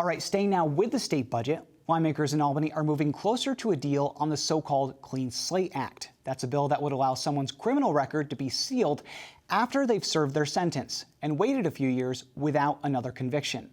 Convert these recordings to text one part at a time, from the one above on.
All right, staying now with the state budget, lawmakers in Albany are moving closer to a deal on the so-called Clean Slate Act. That's a bill that would allow someone's criminal record to be sealed after they've served their sentence and waited a few years without another conviction.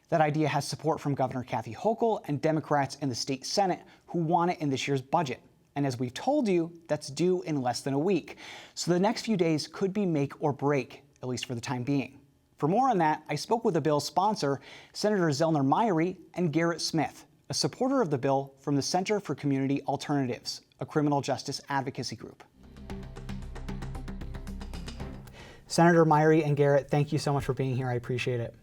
That idea has support from Governor Kathy Hochul and Democrats in the state Senate who want it in this year's budget. And as we've told you, that's due in less than a week. So the next few days could be make or break, at least for the time being. For more on that, I spoke with the bill's sponsor, Senator Zellner Myrie and Garrett Smith, a supporter of the bill from the Center for Community Alternatives, a criminal justice advocacy group. Senator Myrie and Garrett, thank you so much for being here. I appreciate it.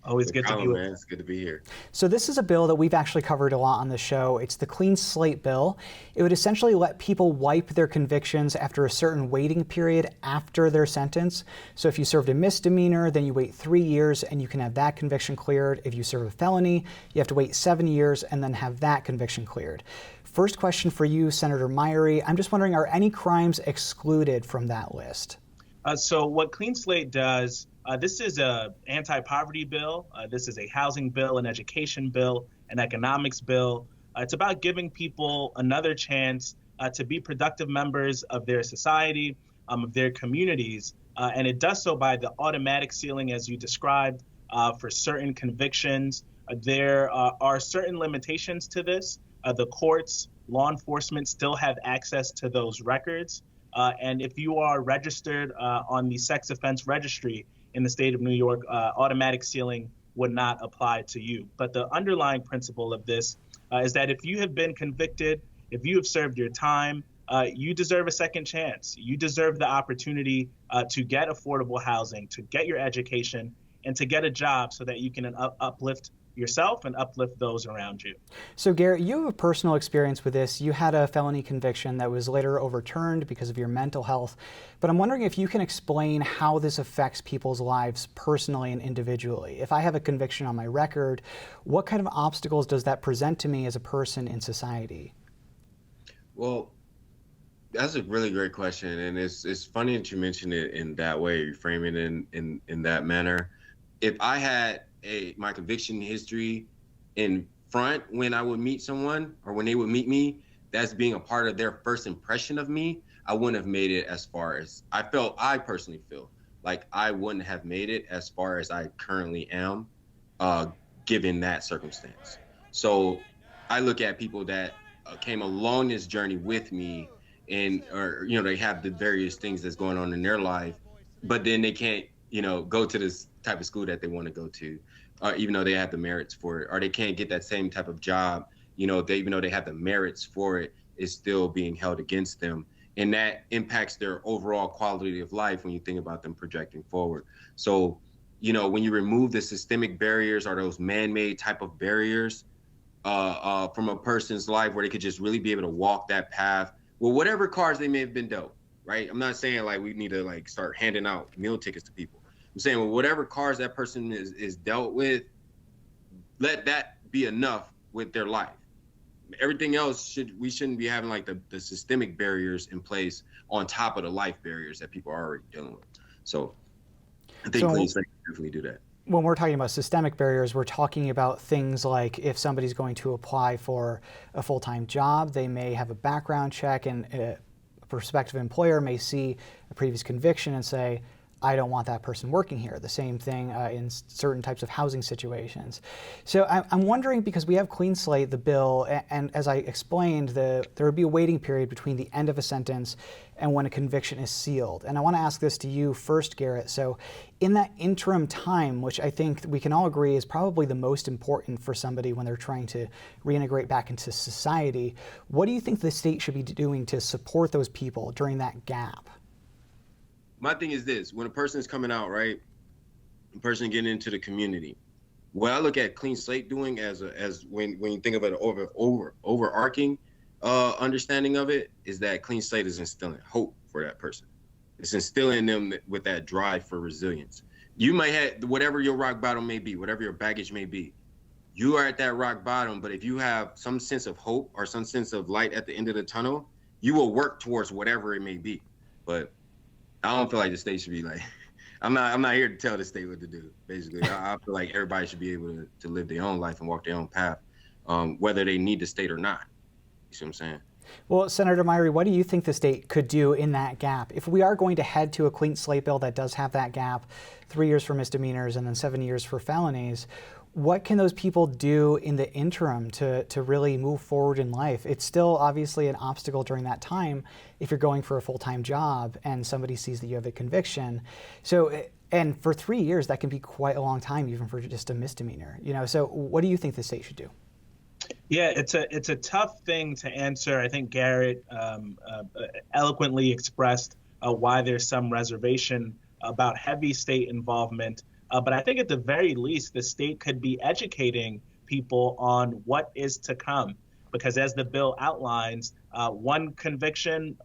Always good to be here. It's good to be here. So this is a bill that we've actually covered a lot on the show. It's the Clean Slate bill. It would essentially let people wipe their convictions after a certain waiting period after their sentence. So if you served a misdemeanor, then you wait 3 years and you can have that conviction cleared. If you serve a felony, you have to wait 7 years and then have that conviction cleared. First question for you, Senator Myrie. I'm just wondering, are any crimes excluded from that list? So what Clean Slate does, this is an anti-poverty bill. This is a housing bill, an education bill, an economics bill. It's about giving people another chance to be productive members of their society, of their communities. And it does so by the automatic sealing, as you described, for certain convictions. There are certain limitations to this. The courts, law enforcement still have access to those records. And if you are registered on the sex offense registry in the state of New York, automatic sealing would not apply to you. But the underlying principle of this is that if you have been convicted, if you have served your time, you deserve a second chance. You deserve the opportunity to get affordable housing, to get your education, and to get a job so that you can uplift yourself and uplift those around you. So Garrett, you have a personal experience with this. You had a felony conviction that was later overturned because of your mental health. But I'm wondering if you can explain how this affects people's lives personally and individually. If I have a conviction on my record, what kind of obstacles does that present to me as a person in society? Well, that's a really great question. And it's funny that you mention it in that way, you frame it in that manner. If I had my conviction history in front when I would meet someone or when they would meet me, that's being a part of their first impression of me, I wouldn't have made it as far as I personally feel like I wouldn't have made it as far as I currently am, given that circumstance. So I look at people that came along this journey with me or they have the various things that's going on in their life, but then they can't, go to this type of school that they want to go to, even though they have the merits for it, or they can't get that same type of job, even though they have the merits for it, is still being held against them. And that impacts their overall quality of life when you think about them projecting forward. So, when you remove the systemic barriers or those man-made type of barriers from a person's life where they could just really be able to walk that path, well, whatever cards they may have been dealt, right? I'm not saying we need to start handing out meal tickets to people. I'm saying, well, whatever cards that person is dealt with, let that be enough with their life. Everything else we shouldn't be having the systemic barriers in place on top of the life barriers that people are already dealing with. So I think Clean Slate can definitely do that. When we're talking about systemic barriers, we're talking about things like if somebody's going to apply for a full-time job, they may have a background check and a prospective employer may see a previous conviction and say, I don't want that person working here. The same thing in certain types of housing situations. So I'm wondering, because we have Clean Slate, the bill, and as I explained, there would be a waiting period between the end of a sentence and when a conviction is sealed. And I want to ask this to you first, Garrett. So in that interim time, which I think we can all agree is probably the most important for somebody when they're trying to reintegrate back into society, what do you think the state should be doing to support those people during that gap? My thing is this: when a person is coming out, right, a person getting into the community, what I look at Clean Slate doing as when you think of an overarching understanding of it, is that Clean Slate is instilling hope for that person. It's instilling them with that drive for resilience. You might have whatever your rock bottom may be, whatever your baggage may be. You are at that rock bottom, but if you have some sense of hope or some sense of light at the end of the tunnel, you will work towards whatever it may be. But I don't feel like the state should be I'm not here to tell the state what to do. Basically, I feel like everybody should be able to live their own life and walk their own path, whether they need the state or not. You see what I'm saying? Well, Senator Myrie, what do you think the state could do in that gap? If we are going to head to a clean slate bill that does have that gap, 3 years for misdemeanors and then 7 years for felonies, what can those people do in the interim to really move forward in life? It's still obviously an obstacle during that time if you're going for a full-time job and somebody sees that you have a conviction. So, and for 3 years, that can be quite a long time, even for just a misdemeanor. So what do you think the state should do? Yeah, it's a tough thing to answer. I think Garrett eloquently expressed why there's some reservation about heavy state involvement. But I think at the very least, the state could be educating people on what is to come. Because as the bill outlines, one conviction,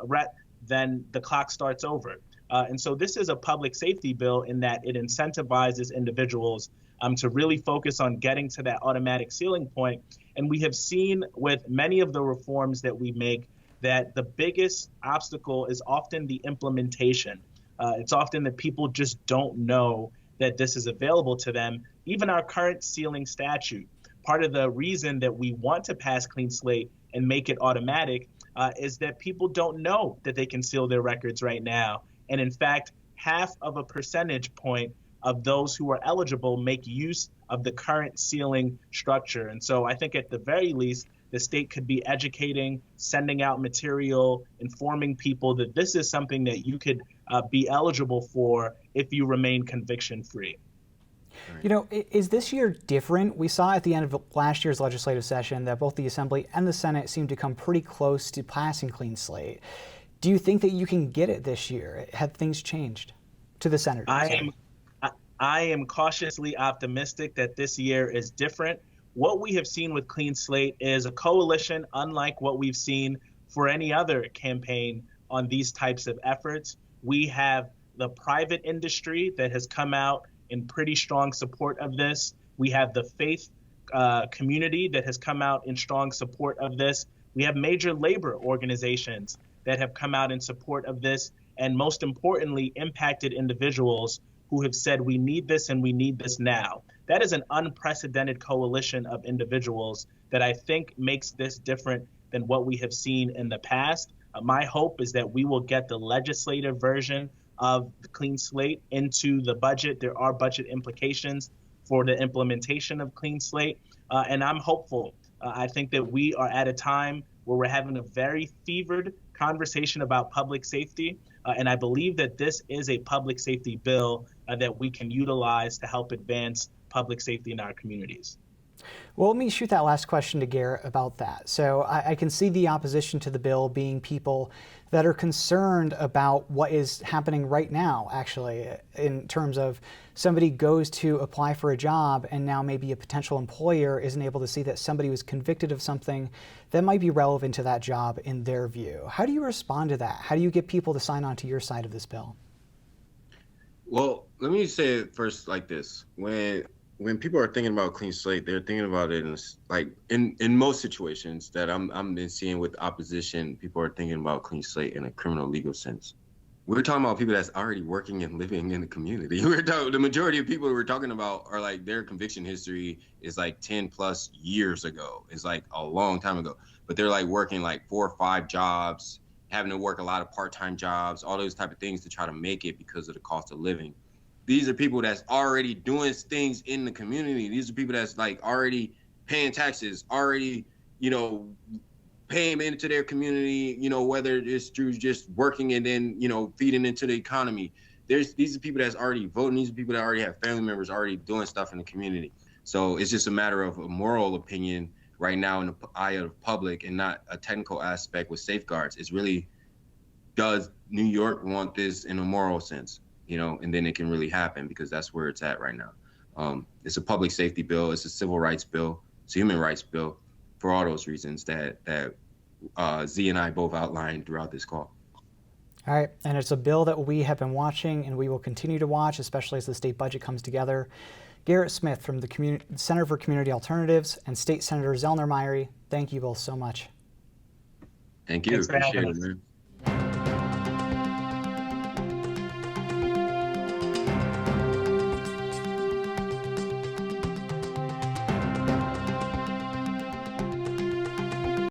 then the clock starts over. And so this is a public safety bill in that it incentivizes individuals to really focus on getting to that automatic ceiling point. And we have seen with many of the reforms that we make that the biggest obstacle is often the implementation. It's often that people just don't know that this is available to them. Even our current ceiling statute, part of the reason that we want to pass clean slate and make it automatic is that people don't know that they can seal their records right now. And in fact, half of a percentage point of those who are eligible make use of the current ceiling structure. And so I think at the very least, the state could be educating, sending out material, informing people that this is something that you could be eligible for if you remain conviction free. Is this year different? We saw at the end of last year's legislative session that both the Assembly and the Senate seemed to come pretty close to passing clean slate. Do you think that you can get it this year? Have things changed to the senators? I am cautiously optimistic that this year is different. What we have seen with Clean Slate is a coalition unlike what we've seen for any other campaign on these types of efforts. We have the private industry that has come out in pretty strong support of this. We have the faith community that has come out in strong support of this. We have major labor organizations that have come out in support of this. And most importantly, impacted individuals who have said, we need this and we need this now. That is an unprecedented coalition of individuals that I think makes this different than what we have seen in the past. My hope is that we will get the legislative version of the Clean Slate into the budget. There are budget implications for the implementation of Clean Slate, and I'm hopeful. I think that we are at a time where we're having a very fevered conversation about public safety. And I believe that this is a public safety bill that we can utilize to help advance public safety in our communities. Well, let me shoot that last question to Garrett about that. So I can see the opposition to the bill being people that are concerned about what is happening right now, actually, in terms of somebody goes to apply for a job and now maybe a potential employer isn't able to see that somebody was convicted of something that might be relevant to that job in their view. How do you respond to that? How do you get people to sign on to your side of this bill? Well, let me say it first like this. When people are thinking about clean slate, they're thinking about it in most situations that I'm been seeing with opposition, people are thinking about clean slate in a criminal legal sense. We're talking about people that's already working and living in the community. The majority of people we're talking about are like their conviction history is like 10 plus years ago. It's like a long time ago, but they're like working like 4 or 5 jobs, having to work a lot of part-time jobs, all those type of things to try to make it because of the cost of living. These are people that's already doing things in the community. These are people that's like already paying taxes, already, paying into their community, whether it's through just working and then, feeding into the economy. These are people that's already voting. These are people that already have family members already doing stuff in the community. So it's just a matter of a moral opinion right now in the eye of the public and not a technical aspect with safeguards. It's really, does New York want this in a moral sense? And then it can really happen because that's where it's at right now. It's a public safety bill. It's a civil rights bill. It's a human rights bill for all those reasons that Z and I both outlined throughout this call. All right. And it's a bill that we have been watching and we will continue to watch, especially as the state budget comes together. Garrett Smith from the Center for Community Alternatives and State Senator Zellner Myrie, thank you both so much. Thank you. Appreciate it, man.